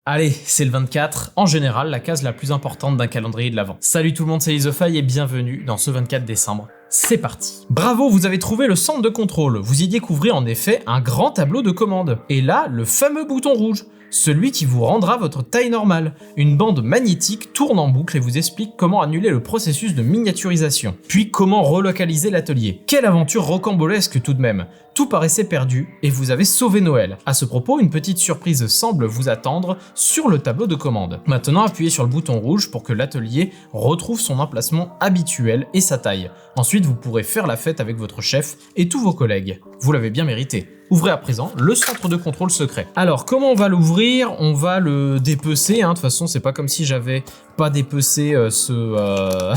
Allez, c'est le 24, en général la case la plus importante d'un calendrier de l'Avent. Salut tout le monde, c'est Isofaille et bienvenue dans ce 24 décembre. C'est parti. Bravo, vous avez trouvé le centre de contrôle. Vous y découvrez en effet un grand tableau de commande. Et là, le fameux bouton rouge, celui qui vous rendra votre taille normale. Une bande magnétique tourne en boucle et vous explique comment annuler le processus de miniaturisation. Puis comment relocaliser l'atelier. Quelle aventure rocambolesque tout de même. Tout paraissait perdu et vous avez sauvé Noël. À ce propos, une petite surprise semble vous attendre sur le tableau de commande. Maintenant, appuyez sur le bouton rouge pour que l'atelier retrouve son emplacement habituel et sa taille. Ensuite, vous pourrez faire la fête avec votre chef et tous vos collègues. Vous l'avez bien mérité. Ouvrez à présent le centre de contrôle secret. Alors, comment on va l'ouvrir? On va le dépecer, hein. De toute façon, c'est pas comme si j'avais pas dépecé ce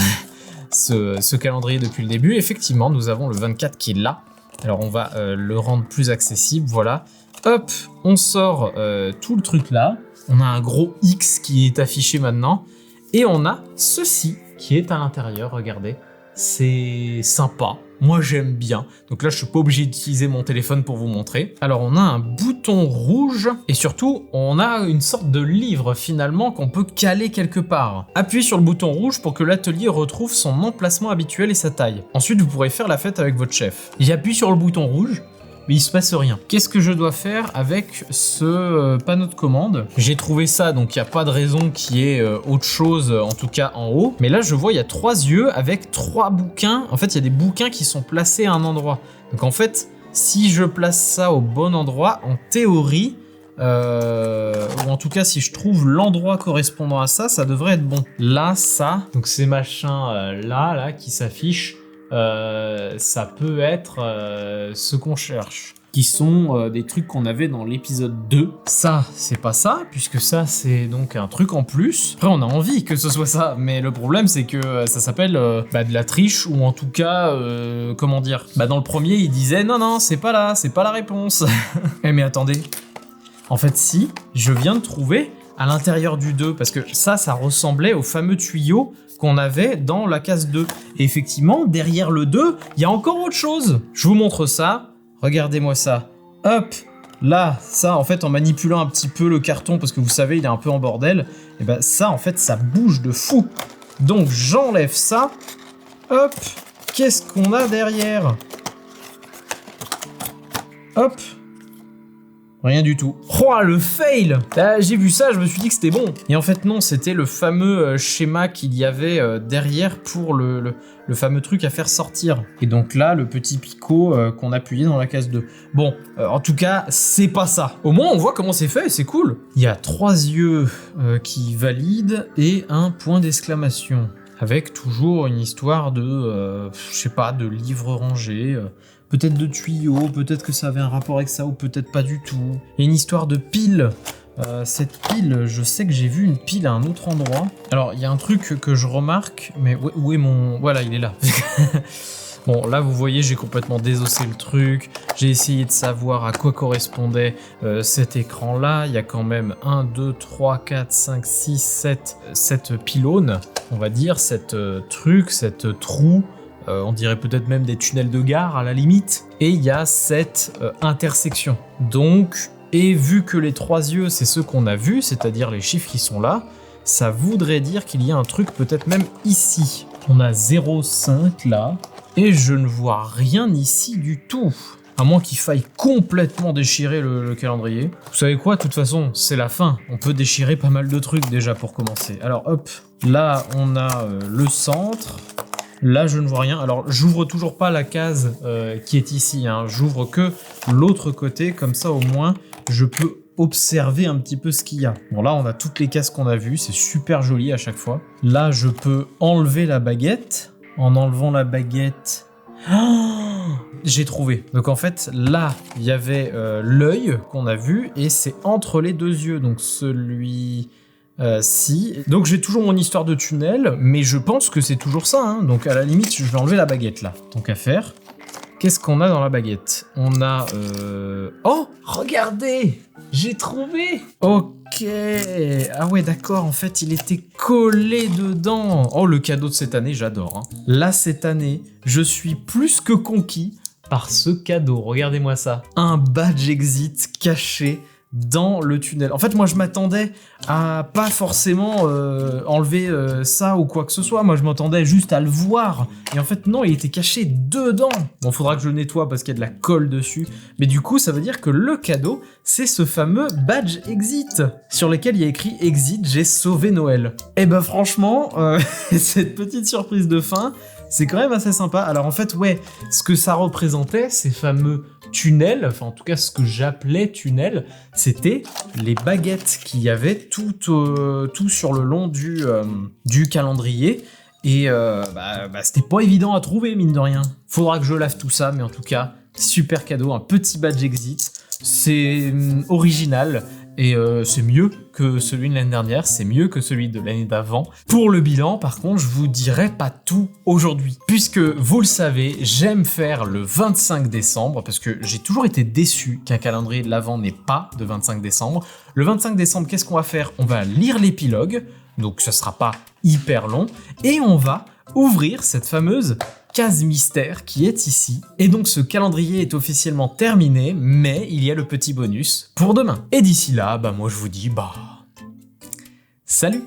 calendrier depuis le début. Effectivement, nous avons le 24 qui est là. Alors, on va le rendre plus accessible, voilà. Hop, on sort tout le truc là. On a un gros X qui est affiché maintenant. Et on a ceci qui est à l'intérieur, regardez. C'est sympa, moi j'aime bien. Donc là je suis pas obligé d'utiliser mon téléphone pour vous montrer. Alors on a un bouton rouge et surtout on a une sorte de livre finalement qu'on peut caler quelque part. Appuyez sur le bouton rouge pour que l'atelier retrouve son emplacement habituel et sa taille. Ensuite vous pourrez faire la fête avec votre chef. J'appuie sur le bouton rouge. Mais il se passe rien. Qu'est-ce que je dois faire avec ce panneau de commande? J'ai trouvé ça, donc il n'y a pas de raison qu'il y ait autre chose, en tout cas en haut. Mais là, je vois, il y a 3 yeux avec 3 bouquins. En fait, il y a des bouquins qui sont placés à un endroit. Donc en fait, si je place ça au bon endroit, en théorie, ou en tout cas, si je trouve l'endroit correspondant à ça, ça devrait être bon. Là, ça, donc ces machins là qui s'affichent, ça peut être ce qu'on cherche, qui sont des trucs qu'on avait dans l'épisode 2. Ça, c'est pas ça, puisque ça, c'est donc un truc en plus. Après, on a envie que ce soit ça, mais le problème, c'est que ça s'appelle de la triche, ou en tout cas, comment dire, dans le premier, il disait, non, c'est pas là, c'est pas la réponse. Eh, mais attendez, en fait, si, je viens de trouver à l'intérieur du 2, parce que ça ressemblait au fameux tuyau qu'on avait dans la case 2. Et effectivement, derrière le 2, il y a encore autre chose. Je vous montre ça. Regardez-moi ça. Hop, là, ça, en fait, en manipulant un petit peu le carton, parce que vous savez, il est un peu en bordel, et ben ça, en fait, ça bouge de fou. Donc, j'enlève ça. Hop, qu'est-ce qu'on a derrière? Hop. Rien du tout. Oh, le fail! J'ai vu ça, je me suis dit que c'était bon. Et en fait, non, c'était le fameux schéma qu'il y avait derrière pour le fameux truc à faire sortir. Et donc là, le petit picot qu'on appuyait dans la case 2. Bon, en tout cas, c'est pas ça. Au moins, on voit comment c'est fait, c'est cool. Il y a 3 yeux qui valident et un point d'exclamation. Avec toujours une histoire de, je sais pas, de livres rangés, peut-être de tuyaux, peut-être que ça avait un rapport avec ça ou peut-être pas du tout. Il y a une histoire de pile. Cette pile, je sais que j'ai vu une pile à un autre endroit. Alors, il y a un truc que je remarque, mais où est mon... Voilà, il est là. Bon, là, vous voyez, j'ai complètement désossé le truc. J'ai essayé de savoir à quoi correspondait cet écran-là. Il y a quand même 1, 2, 3, 4, 5, 6, 7 pylônes, on va dire, 7 trucs, 7 trous. On dirait peut-être même des tunnels de gare à la limite. Et il y a 7 intersections. Donc, et vu que les 3 yeux, c'est ceux qu'on a vus, c'est-à-dire les chiffres qui sont là, ça voudrait dire qu'il y a un truc peut-être même ici. On a 0,5 là. Et je ne vois rien ici du tout. À moins qu'il faille complètement déchirer le calendrier. Vous savez quoi, de toute façon, c'est la fin. On peut déchirer pas mal de trucs déjà pour commencer. Alors hop, là on a le centre. Là je ne vois rien. Alors j'ouvre toujours pas la case qui est ici, hein. J'ouvre que l'autre côté, comme ça au moins je peux observer un petit peu ce qu'il y a. Bon là on a toutes les cases qu'on a vues, c'est super joli à chaque fois. Là je peux enlever la baguette. En enlevant la baguette, j'ai trouvé. Donc en fait, là, il y avait l'œil qu'on a vu et c'est entre les 2 yeux. Donc celui-ci. Donc j'ai toujours mon histoire de tunnel, mais je pense que c'est toujours ça. Hein. Donc à la limite, je vais enlever la baguette là. Tant qu'à faire. Qu'est-ce qu'on a dans la baguette? On a... Oh, regardez! J'ai trouvé! Ok! Ah ouais, d'accord, en fait, il était collé dedans. Oh, le cadeau de cette année, j'adore. Hein. Là, cette année, je suis plus que conquis par ce cadeau. Regardez-moi ça. Un badge exit caché dans le tunnel. En fait, moi, je m'attendais à pas forcément enlever ça ou quoi que ce soit. Moi, je m'attendais juste à le voir. Et en fait, non, il était caché dedans. Bon, faudra que je le nettoie parce qu'il y a de la colle dessus. Mais du coup, ça veut dire que le cadeau, c'est ce fameux badge Exit, sur lequel il y a écrit Exit, j'ai sauvé Noël. Et ben franchement, cette petite surprise de fin, c'est quand même assez sympa. Alors en fait, ouais, ce que ça représentait, ces fameux tunnels, enfin en tout cas ce que j'appelais tunnels, c'était les baguettes qu'il y avait tout sur le long du calendrier. Et c'était pas évident à trouver, mine de rien. Faudra que je lave tout ça, mais en tout cas, super cadeau, un petit badge Exit. C'est original. Et c'est mieux que celui de l'année dernière, c'est mieux que celui de l'année d'avant. Pour le bilan, par contre, je vous dirai pas tout aujourd'hui. Puisque, vous le savez, j'aime faire le 25 décembre, parce que j'ai toujours été déçu qu'un calendrier de l'Avent n'ait pas de 25 décembre. Le 25 décembre, qu'est-ce qu'on va faire? On va lire l'épilogue, donc ça sera pas hyper long, et on va ouvrir cette fameuse case mystère qui est ici. Et donc ce calendrier est officiellement terminé, mais il y a le petit bonus pour demain. Et d'ici là, moi je vous dis, salut!